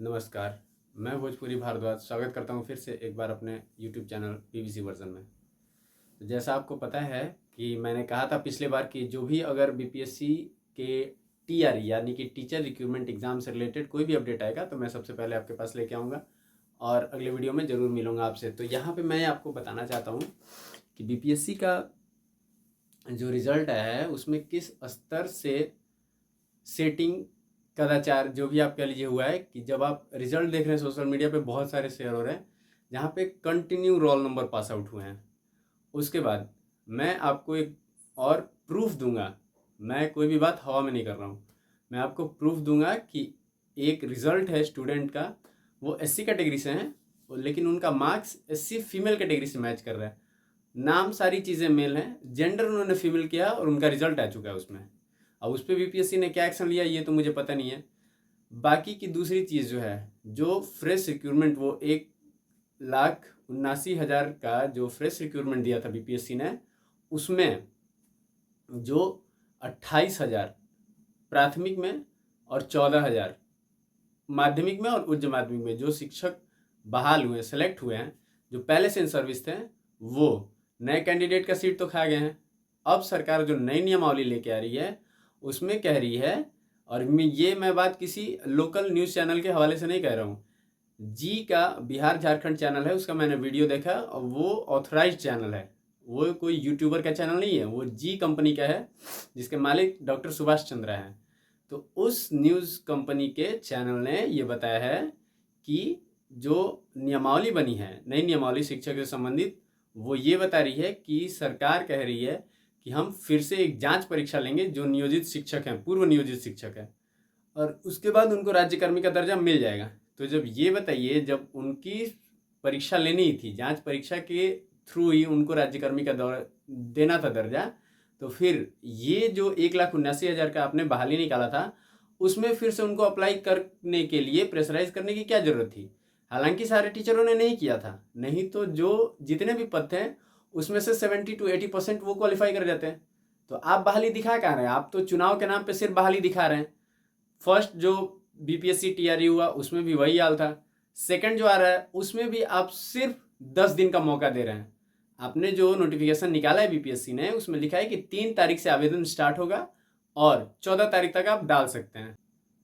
नमस्कार। मैं भोजपुरी भारद्वाज स्वागत करता हूँ फिर से एक बार अपने यूट्यूब चैनल पीवीसी वर्जन में। तो जैसा आपको पता है कि मैंने कहा था पिछले बार कि जो भी अगर बीपीएससी के टीआरई यानी कि टीचर रिक्रूटमेंट एग्ज़ाम से रिलेटेड कोई भी अपडेट आएगा तो मैं सबसे पहले आपके पास लेके आऊँगा और अगले वीडियो में ज़रूर मिलूँगा आपसे। तो यहाँ पर मैं आपको बताना चाहता हूँ कि बीपीएससी का जो रिज़ल्ट आया है उसमें किस स्तर से सेटिंग कदाचार जो भी आप कह लीजिए हुआ है कि जब आप रिजल्ट देख रहे हैं सोशल मीडिया पे बहुत सारे शेयर हो रहे हैं जहाँ पे continue roll number pass out हुए हैं। उसके बाद मैं आपको एक और प्रूफ दूंगा, मैं कोई भी बात हवा में नहीं कर रहा हूँ, मैं आपको प्रूफ दूंगा कि एक रिज़ल्ट है स्टूडेंट का, वो एससी कैटेगरी से हैं लेकिन उनका मार्क्स एससी फीमेल कैटेगरी से मैच कर रहा है। नाम सारी चीज़ें मेल हैं, जेंडर उन्होंने फीमेल किया और उनका रिजल्ट आ चुका है उसमें। अब उस पर बीपीएससी ने क्या एक्शन लिया ये तो मुझे पता नहीं है। बाकी की दूसरी चीज़ जो है, जो फ्रेश रिक्रूटमेंट वो 1,79,000 का जो फ्रेश रिक्रूटमेंट दिया था बीपीएससी ने, उसमें जो 28,000 प्राथमिक में और 14,000 माध्यमिक में और उच्च माध्यमिक में जो शिक्षक बहाल हुए सेलेक्ट हुए हैं, जो पहले से इन सर्विस थे, वो नए कैंडिडेट का सीट तो खा गए हैं। अब सरकार जो नई नियमावली लेके आ रही है उसमें कह रही है, और मैं बात किसी लोकल न्यूज़ चैनल के हवाले से नहीं कह रहा हूँ, जी का बिहार झारखंड चैनल है, उसका मैंने वीडियो देखा और वो ऑथराइज चैनल है, वो कोई यूट्यूबर का चैनल नहीं है, वो जी कंपनी का है जिसके मालिक डॉक्टर सुभाष चंद्रा हैं। तो उस न्यूज़ कंपनी के चैनल ने ये बताया है कि जो नियमावली बनी है, नई नियमावली शिक्षा से संबंधित, वो ये बता रही है कि सरकार कह रही है कि हम फिर से एक जांच परीक्षा लेंगे जो नियोजित शिक्षक हैं, पूर्व नियोजित शिक्षक हैं, और उसके बाद उनको राज्यकर्मी का दर्जा मिल जाएगा। तो जब ये बताइए, जब उनकी परीक्षा लेनी ही थी, जांच परीक्षा के थ्रू ही उनको राज्यकर्मी का देना था दर्जा, तो फिर ये जो 1,79,000 का आपने बहाली निकाला था उसमें फिर से उनको अप्लाई करने के लिए प्रेशराइज करने की क्या ज़रूरत थी? हालांकि सारे टीचरों ने नहीं किया था, नहीं तो जो जितने भी पद थे उसमें से 70 to 80% वो क्वालिफाई कर जाते हैं। तो आप बहाली दिखा कहाँ रहे हैं? आप तो चुनाव के नाम पे सिर्फ बहाली दिखा रहे हैं। फर्स्ट जो बीपीएससी टीआरई हुआ उसमें भी वही हाल था, सेकंड जो आ रहा है उसमें भी आप सिर्फ 10 दिन का मौका दे रहे हैं। आपने जो नोटिफिकेशन निकाला है बीपीएससी ने उसमें लिखा है कि 3 तारीख से आवेदन स्टार्ट होगा और 14 तारीख तक आप डाल सकते हैं।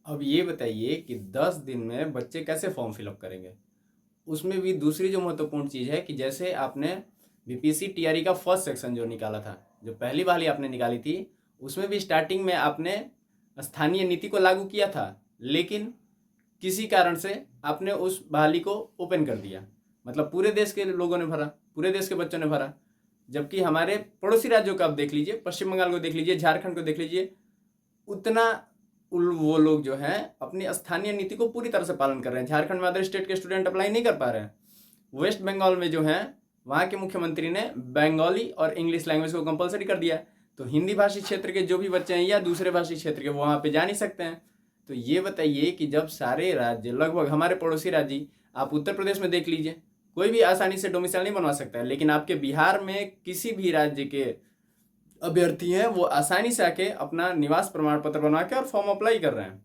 अब ये बताइए कि 10 दिन में बच्चे कैसे फॉर्म फिलअप करेंगे? उसमें भी दूसरी जो महत्वपूर्ण चीज़ है कि जैसे आपने बीपीएससी टीआरई का फर्स्ट सेक्शन जो निकाला था, जो पहली वाली आपने निकाली थी, उसमें भी स्टार्टिंग में आपने स्थानीय नीति को लागू किया था, लेकिन किसी कारण से आपने उस बहाली को ओपन कर दिया। मतलब पूरे देश के लोगों ने भरा, पूरे देश के बच्चों ने भरा, जबकि हमारे पड़ोसी राज्यों का आप देख लीजिए, पश्चिम बंगाल को देख लीजिए, झारखंड को देख लीजिए, उतना वो लोग जो हैं अपनी स्थानीय नीति को पूरी तरह से पालन कर रहे हैं। झारखंड में अदर स्टेट के स्टूडेंट अप्लाई नहीं कर पा रहे हैं। वेस्ट बंगाल में जो है वहाँ के मुख्यमंत्री ने बंगाली और इंग्लिश लैंग्वेज को कंपलसरी कर दिया, तो हिंदी भाषी क्षेत्र के जो भी बच्चे हैं या दूसरे भाषी क्षेत्र के वो वहाँ पे जा नहीं सकते हैं। तो ये बताइए कि जब सारे राज्य, लगभग हमारे पड़ोसी राज्य, आप उत्तर प्रदेश में देख लीजिए, कोई भी आसानी से डोमिसाइल नहीं बनवा सकता है, लेकिन आपके बिहार में किसी भी राज्य के अभ्यर्थी हैं वो आसानी से आके अपना निवास प्रमाण पत्र बनवा के और फॉर्म अप्लाई कर रहे हैं।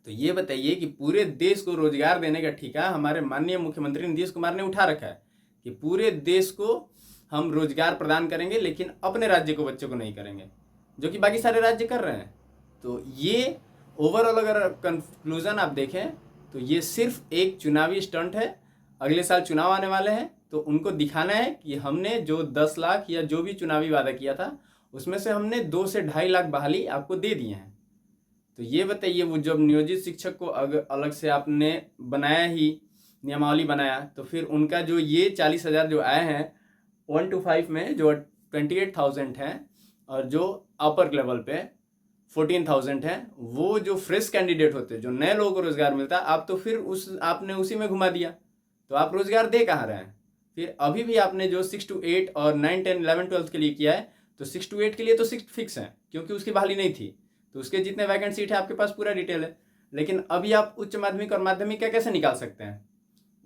तो ये बताइए कि पूरे देश को रोजगार देने का ठेका हमारे माननीय मुख्यमंत्री नीतीश कुमार ने उठा रखा है कि पूरे देश को हम रोजगार प्रदान करेंगे, लेकिन अपने राज्य को, बच्चों को नहीं करेंगे, जो कि बाकी सारे राज्य कर रहे हैं। तो ये ओवरऑल अगर कंक्लूजन आप देखें तो ये सिर्फ एक चुनावी स्टंट है। अगले साल चुनाव आने वाले हैं तो उनको दिखाना है कि हमने जो 10 लाख या जो भी चुनावी वादा किया था उसमें से हमने 2 से 2.5 लाख बहाली आपको दे दिए हैं। तो ये बताइए, वो जब नियोजित शिक्षक को अलग से आपने बनाया ही, नियमावली बनाया, तो फिर उनका जो ये 40,000 जो आए हैं 1 to 5 में जो 28,000 हैं और जो अपर लेवल पे 14,000 हैं, वो जो फ्रेश कैंडिडेट होते, जो नए लोगों को रोजगार मिलता, आप तो फिर आपने उसी में घुमा दिया। तो आप रोजगार दे कहाँ रहे हैं? फिर अभी भी आपने जो 6 to 8 और 9, 10, 11, 12 के लिए किया है, तो 6 to 8 के लिए तो 6 फिक्स है क्योंकि उसकी बहाली नहीं थी, तो उसके जितने वैकेंट सीट है आपके पास पूरा डिटेल है। लेकिन अभी आप उच्च माध्यमिक और माध्यमिक का कैसे निकाल सकते हैं?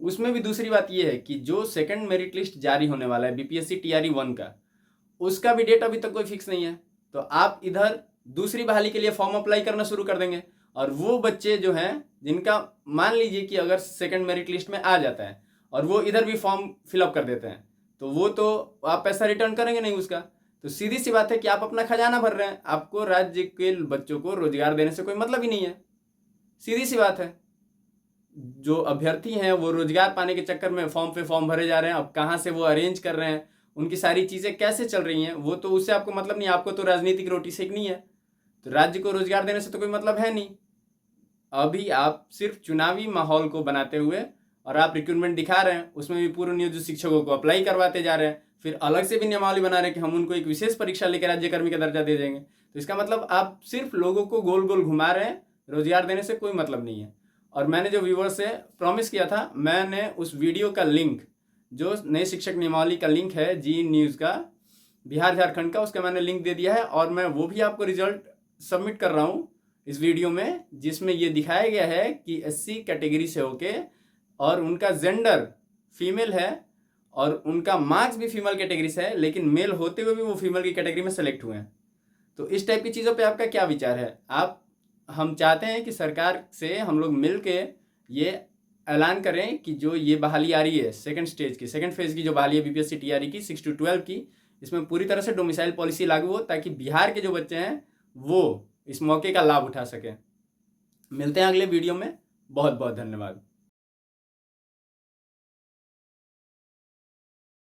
उसमें भी दूसरी बात यह है कि जो सेकंड मेरिट लिस्ट जारी होने वाला है बीपीएससी टीआरई 1 का, उसका भी डेट अभी तक कोई फिक्स नहीं है। तो आप इधर दूसरी बहाली के लिए फॉर्म अप्लाई करना शुरू कर देंगे और वो बच्चे जो हैं जिनका मान लीजिए कि अगर सेकंड मेरिट लिस्ट में आ जाता है और वो इधर भी फॉर्म फिलअप कर देते हैं, तो वो तो आप पैसा रिटर्न करेंगे नहीं उसका। तो सीधी सी बात है कि आप अपना खजाना भर रहे हैं, आपको राज्य के बच्चों को रोजगार देने से कोई मतलब ही नहीं है। सीधी सी बात है। जो अभ्यर्थी हैं वो रोजगार पाने के चक्कर में फॉर्म पे फॉर्म भरे जा रहे हैं। अब कहाँ से वो अरेंज कर रहे हैं, उनकी सारी चीज़ें कैसे चल रही हैं, वो तो उससे आपको मतलब नहीं। आपको तो राजनीतिक रोटी सेकनी है, तो राज्य को रोजगार देने से तो कोई मतलब है नहीं। अभी आप सिर्फ चुनावी माहौल को बनाते हुए और आप रिक्रूटमेंट दिखा रहे हैं, उसमें भी पूर्व नियोजित शिक्षकों को अप्लाई करवाते जा रहे हैं, फिर अलग से भी नियमावली बना रहे हैं कि हम उनको एक विशेष परीक्षा लेकर राज्यकर्मी का दर्जा दे देंगे। तो इसका मतलब आप सिर्फ लोगों को गोल गोल घुमा रहे हैं, रोजगार देने से कोई मतलब नहीं है। और मैंने जो व्यूवर्स से प्रॉमिस किया था, मैंने उस वीडियो का लिंक, जो नए शिक्षक नियमावली का लिंक है जी न्यूज़ का बिहार झारखंड का, उसका मैंने लिंक दे दिया है। और मैं वो भी आपको रिजल्ट सबमिट कर रहा हूँ इस वीडियो में, जिसमें ये दिखाया गया है कि एससी कैटेगरी से होके और उनका जेंडर फीमेल है और उनका मार्क्स भी फीमेल कैटेगरी से है, लेकिन मेल होते हुए भी वो फीमेल की कैटेगरी में सेलेक्ट हुए हैं। तो इस टाइप की चीज़ों पे आपका क्या विचार है? हम चाहते हैं कि सरकार से हम लोग मिल के ये ऐलान करें कि जो ये बहाली आ रही है सेकंड फेज की जो बहाली है बीपीएससी टीआरई की 6 to 12 की, इसमें पूरी तरह से डोमिसाइल पॉलिसी लागू हो, ताकि बिहार के जो बच्चे हैं वो इस मौके का लाभ उठा सकें। मिलते हैं अगले वीडियो में। बहुत बहुत धन्यवाद।